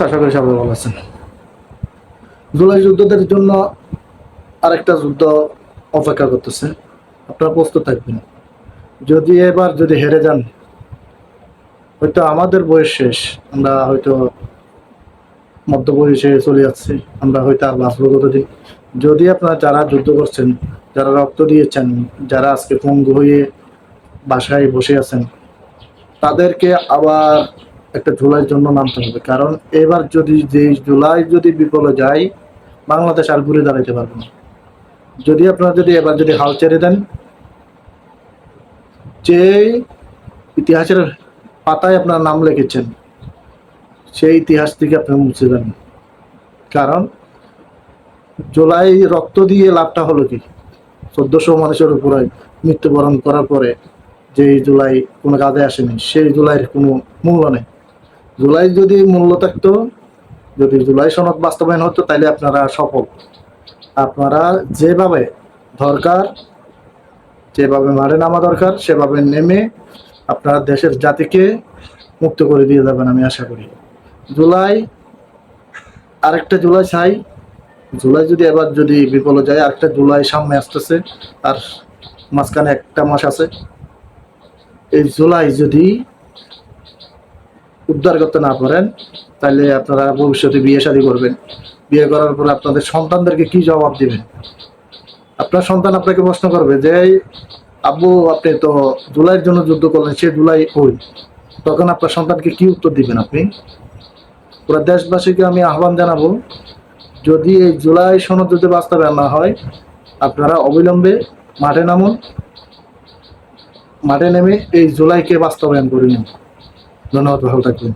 আশা করি সবাই ভালো আছেন। জুলাই যুদ্ধদের জন্য আরেকটা যুদ্ধ অপেক্ষা করতেছে, আপনারা প্রস্তুত থাকবেন। যদি এবার যদি হেরে যান, হয়তো আমাদের বয়স শেষ, আমরা হয়তো মধ্য বয়সে চলে যাচ্ছি, আমরা হয়তো আর বাঁচবো কতদিন। যদি আপনারা যারা যুদ্ধ করছেন, যারা রক্ত দিয়েছেন, যারা আজকে পঙ্গু হয়ে বাসায় বসে আছেন, তাদেরকে আবার একটা জুলাইয়ের জন্য নামতে হবে। কারণ এবার যদি যে জুলাই যদি বিফলে যায়, বাংলাদেশ আর ঘুরে দাঁড়াইতে পারবে না। যদি আপনারা যদি এবার যদি হাল ছেড়ে দেন, যে ইতিহাসের পাতায় আপনার নাম লিখেছেন, সেই ইতিহাস থেকে আপনি মুছে যান। কারণ জুলাই রক্ত দিয়ে লাভটা হলো কি? 1400 মানুষের উপরে মৃত্যুবরণ করার পরে যে জুলাই কোনো কাজে আসেনি, সেই জুলাইয়ের কোনো মূল্য নেই। জুলাই যদি মূল্য থাকতো, যদি জুলাই সনদ বাস্তবায়ন হতো, তাহলে আপনারা সফল। আপনারা যেভাবে দরকার, যেভাবে মাঠে নামা দরকার, সেভাবে নেমে আপনারা দেশের জাতিকে মুক্ত করে দিয়ে যাবেন, আমি আশা করি। জুলাই, আরেকটা জুলাই চাই। জুলাই যদি এবার যদি বিফলে যায়, আরেকটা জুলাই সামনে আসতেছে, আর মাঝখানে একটা মাস আছে। এই জুলাই যদি উদ্ধার করতে না পারেন, তাহলে আপনারা ভবিষ্যতে বিয়ে শাদী করবেন। বিয়ে করার পরে আপনাদের সন্তানদেরকে কি জবাব দিবেন? আপনার সন্তান আপনাকে প্রশ্ন করবে যে, আব্বু আপনি তো জুলাইয়ের জন্য যুদ্ধ করলেন, সে জুলাই ওই। তখন আপনার সন্তানকে কি উত্তর দিবেন আপনি? পুরো দেশবাসীকে আমি আহ্বান জানাবো, যদি এই জুলাই সনদ যদি বাস্তবায়ন না হয়, আপনারা অবিলম্বে মাঠে নামুন। মাঠে নেমে এই জুলাইকে বাস্তবায়ন করে নিন। ধন্যবাদ, ভালো থাকবেন।